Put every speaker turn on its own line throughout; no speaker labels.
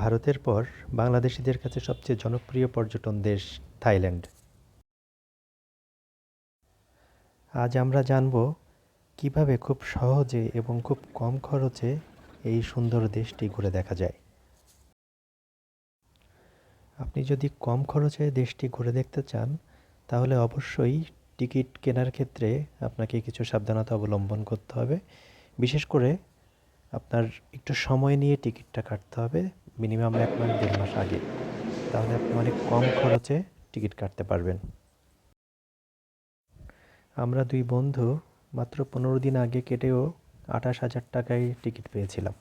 ভারতের পর বাংলাদেশিদের কাছে সবচেয়ে জনপ্রিয় পর্যটন দেশ থাইল্যান্ড। আজ আমরা জানব কিভাবে খুব সহজে এবং খুব কম খরচে এই সুন্দর দেশটি ঘুরে দেখা যায়। আপনি যদি কম খরচে দেশটি ঘুরে দেখতে চান তাহলে অবশ্যই টিকিট কেনার ক্ষেত্রে আপনাকে কিছু সাবধানতা অবলম্বন করতে হবে। বিশেষ করে আপনার একটু সময় নিয়ে টিকিটটা কাটতে হবে, মিনিমাম 1 মাস 1.5 মাস আগে। তাহলে আপনি অনেক কম খরচে টিকিট কাটতে পারবেন। আমরা দুই বন্ধু মাত্র 15 দিন আগে কেটেও 28,000 টাকায় টিকিট পেয়েছিলাম।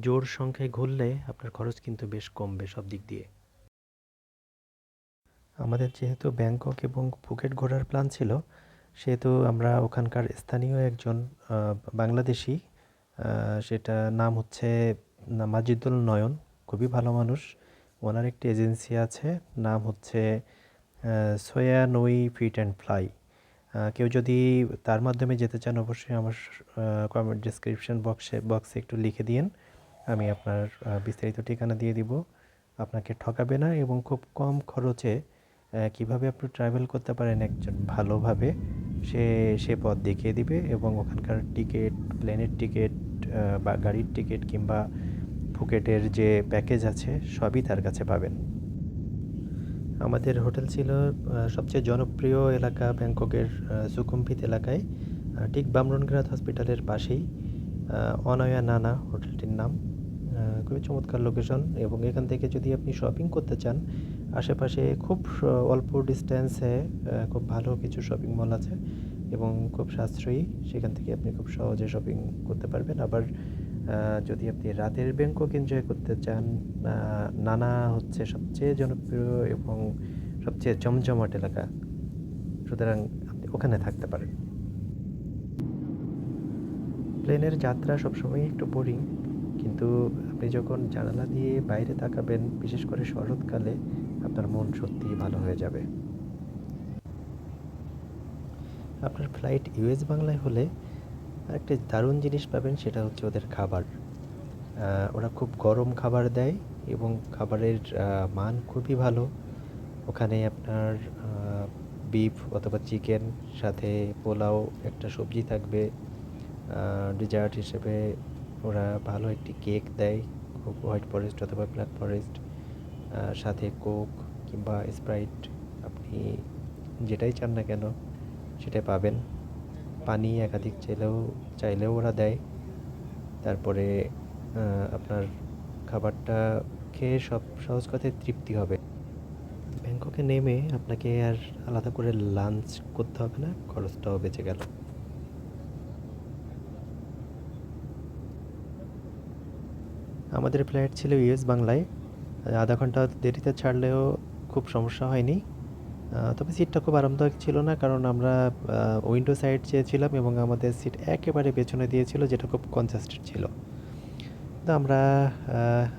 জোড় সংখ্যায় ঘুরলে আপনার খরচ কিন্তু বেশ কমবে সব দিক দিয়ে। আমাদের যেহেতু ব্যাংকক এবং ফুকেট ঘোরার প্ল্যান ছিল, সেহেতু আমরা ওখানকার স্থানীয় একজন বাংলাদেশি, সেটা নাম হচ্ছে মাজিদুল নয়ন, খুবই ভালো মানুষ। ওনার একটি এজেন্সি আছে, নাম হচ্ছে সোয়া নই ফিট অ্যান্ড ফ্লাই। কেউ যদি তার মাধ্যমে যেতে চান অবশ্যই আমার কমেন্ট ডিসক্রিপশন বক্সে একটু লিখে দিয়েন, আমি আপনার বিস্তারিত ঠিকানা দিয়ে দিব। আপনাকে ঠকাবে না এবং খুব কম খরচে কিভাবে আপনি ট্রাভেল করতে পারেন একজন ভালোভাবে, সে সে পথ দেখিয়ে দিবে এবং ওখানকার টিকিট, প্লেনের টিকিট বা গাড়ির টিকিট কিংবা ফুকেটের যে প্যাকেজ আছে সবই তার কাছে পাবেন। আমাদের হোটেল ছিল সবচেয়ে জনপ্রিয় এলাকা ব্যাংককের সুখুমভিত এলাকায়, ঠিক বামরনগ্রাদ হসপিটালের পাশেই। অনয়া নানা হোটেলটির নাম। খুবই চমৎকার লোকেশন এবং এখান থেকে যদি আপনি শপিং করতে চান, আশেপাশে খুব অল্প ডিস্ট্যান্সে খুব ভালো কিছু শপিং মল আছে এবং খুব সাশ্রয়ী। সেখান থেকে আপনি খুব সহজে শপিং করতে পারবেন। আবার যদি আপনি রাতের ব্যাংকক এনজয় করতে চান, নানা হচ্ছে সবচেয়ে জনপ্রিয় এবং সবচেয়ে জমজমাট এলাকা, সুতরাং আপনি ওখানে থাকতে পারেন। প্লেনের যাত্রা সবসময় একটু বোরিং, কিন্তু আপনি যখন জানালা দিয়ে বাইরে তাকাবেন, বিশেষ করে শরৎকালে, আপনার মন সত্যিই ভালো হয়ে যাবে। আপনার ফ্লাইট ইউএস বাংলায় হলে একটা দারুণ জিনিস পাবেন, সেটা হচ্ছে ওদের খাবার। ওরা খুব গরম খাবার দেয় এবং খাবারের মান খুবই ভালো। ওখানে আপনার বিফ অথবা চিকেন, সাথে পোলাও, একটা সবজি থাকবে। ডেজার্ট হিসেবে ওরা ভালো একটি কেক দেয়, খুব হোয়াইট ফরেস্ট অথবা ব্ল্যাক ফরেস্ট, সাথে কোক কিংবা স্প্রাইট, আপনি যেটাই চান না কেন সেটাই পাবেন। পানি একাধিক চাইলেও ওরা দেয়। তারপরে আপনার খাবারটা খেয়ে সব সহজ কথায় তৃপ্তি হবে। ব্যাংককে নেমে আপনাকে আর আলাদা করে লাঞ্চ করতে হবে না, খরচটাও বেঁচে গেল। আমাদের ফ্লাইট ছিল ইউএস বাংলায়। আধা ঘন্টা দেরিতে ছাড়লেও খুব সমস্যা হয়নি। তবে সিটটা খুব আরামদায়ক ছিল না, কারণ আমরা উইন্ডো সাইড চেয়েছিলাম এবং আমাদের সিট একেবারে পেছনে দিয়েছিল, যেটা খুব কনজাস্টেড ছিল। তো আমরা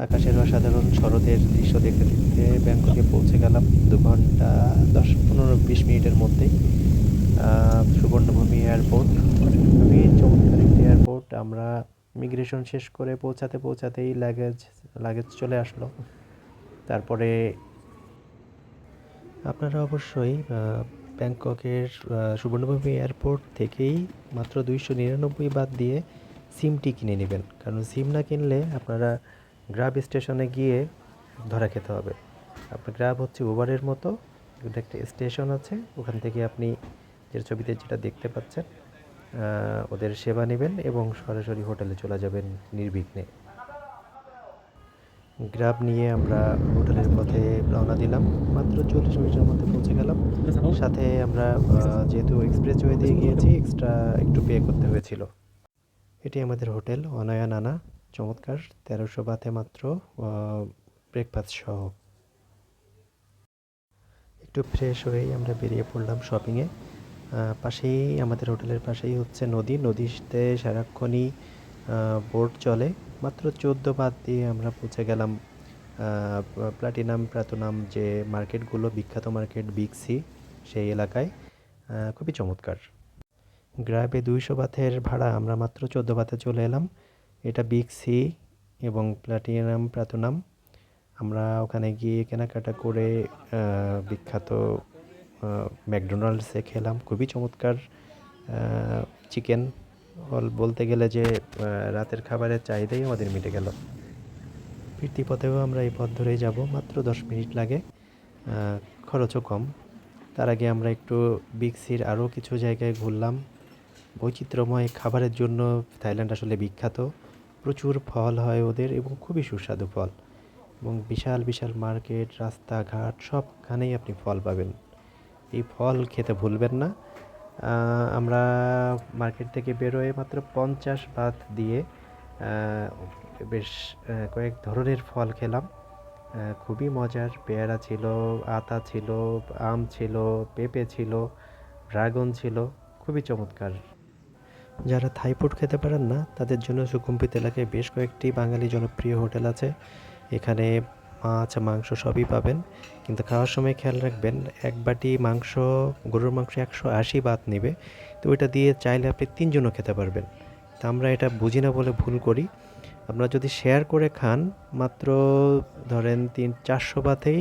আকাশের অসাধারণ শরতের দৃশ্য দেখতে দেখতে ব্যাংককে পৌঁছে গেলাম 2 ঘন্টা 10-15-20 মিনিটের মধ্যেই। সুবর্ণভূমি এয়ারপোর্ট, খুবই চমৎকার একটি এয়ারপোর্ট। আমরা ইমিগ্রেশন শেষ করে পৌঁছাতেই লাগেজ চলে আসলো। তারপরে আপনারা অবশ্যই ব্যাংককের সুবর্ণভূমি এয়ারপোর্ট থেকেই মাত্র 299 বাদ দিয়ে সিমটি কিনে নেবেন, কারণ সিম না কিনলে আপনারা গ্রাব স্টেশনে গিয়ে ধরা খেতে হবে। আপনার গ্রাব হচ্ছে উবারের মতো, এটা একটা স্টেশন আছে, ওখান থেকে আপনি যে ছবিতে যেটা দেখতে পাচ্ছেন ওদের সেবা নেবেন এবং সরাসরি হোটেলে চলে যাবেন নির্বিঘ্নে। গ্রাব নিয়ে আমরা হোটেলের পথে রওনা দিলাম। মাত্র 40 মিনিটের মধ্যে পৌঁছে গেলাম। সাথে আমরা যেহেতু এক্সপ্রেসওয়ে দিয়ে গিয়েছি, এক্সট্রা একটু পে করতে হয়েছিল। এটি আমাদের হোটেল অনয়া নানা, চমৎকার। 1300 বাথে মাত্র ব্রেকফাস্ট সহ। একটু ফ্রেশ হয়েই আমরা বেরিয়ে পড়লাম শপিংয়ে। পাশেই আমাদের হোটেলের পাশেই হচ্ছে নদীতে সারাক্ষণই বোট চলে। মাত্র 14 বাদ দিয়ে আমরা পৌঁছে গেলাম প্লাটিনাম যে মার্কেটগুলো, বিখ্যাত মার্কেট বিগ সি, সেই এলাকায়। খুবই চমৎকার। গ্রাবে 200 বাথের ভাড়া, আমরা মাত্র 14 বাথে চলে এলাম। এটা বিগ সি এবং প্লাটিনাম। আমরা ওখানে গিয়ে কেনাকাটা করে বিখ্যাত ম্যাকডোনাল্ডসে খেলাম, খুবই চমৎকার চিকেন। বলতে গেলে যে রাতের খাবারের চাহিদাই আমাদের মিটে গেল। ফিরতি পথেও আমরা এই পথ ধরেই যাব, মাত্র 10 মিনিট লাগে, খরচও কম। তার আগে আমরা একটু বিগ সির আরও কিছু জায়গায় ঘুরলাম। বৈচিত্র্যময় খাবারের জন্য থাইল্যান্ড আসলে বিখ্যাত। প্রচুর ফল হয় ওদের এবং খুবই সুস্বাদু ফল, এবং বিশাল বিশাল মার্কেট, রাস্তাঘাট সবখানেই আপনি ফল পাবেন। এই ফল খেতে ভুলবেন না। আমরা মার্কেট থেকে বেরোয় মাত্র 50 বাত দিয়ে বেশ কয়েক ধরনের ফল খেলাম। খুবই মজার। পেয়ারা ছিল, আতা ছিল, আম ছিল, পেঁপে ছিল, ড্রাগন ছিল, খুবই চমৎকার। যারা থাই ফুড খেতে পারেন না তাদের জন্য সুকুম্বিত এলাকায় বেশ কয়েকটি বাঙালি জনপ্রিয় হোটেল আছে। এখানে মাছ মাংস সবই পাবেন, কিন্তু খাওয়ার সময় খেয়াল রাখবেন এক বাটি মাংস, গরুর মাংস 180 বাত নেবে, তো ওইটা দিয়ে চাইলে আপনি 3জনও খেতে পারবেন। তা আমরা এটা বুঝি না বলে ভুল করি। আপনারা যদি শেয়ার করে খান, মাত্র ধরেন 400 বাতেই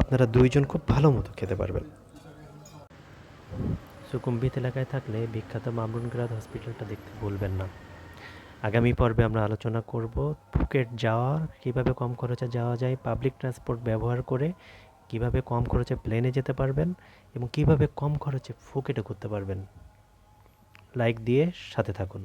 আপনারা 2জন খুব ভালো মতো খেতে পারবেন। সুকুম্বিত এলাকায় থাকলে বিখ্যাত মামরুনগ্রাদ হসপিটালটা দেখতে ভুলবেন না। আগামী পর্বে আমরা আলোচনা করব ফুকেট যাওয়া, কিভাবে কম খরচে যাওয়া যায়, পাবলিক ট্রান্সপোর্ট ব্যবহার করে কিভাবে কম খরচে প্লেনে যেতে পারবেন, এবং কিভাবে কম খরচে ফুকেটে ঘুরতে পারবেন। লাইক দিয়ে সাথে থাকুন।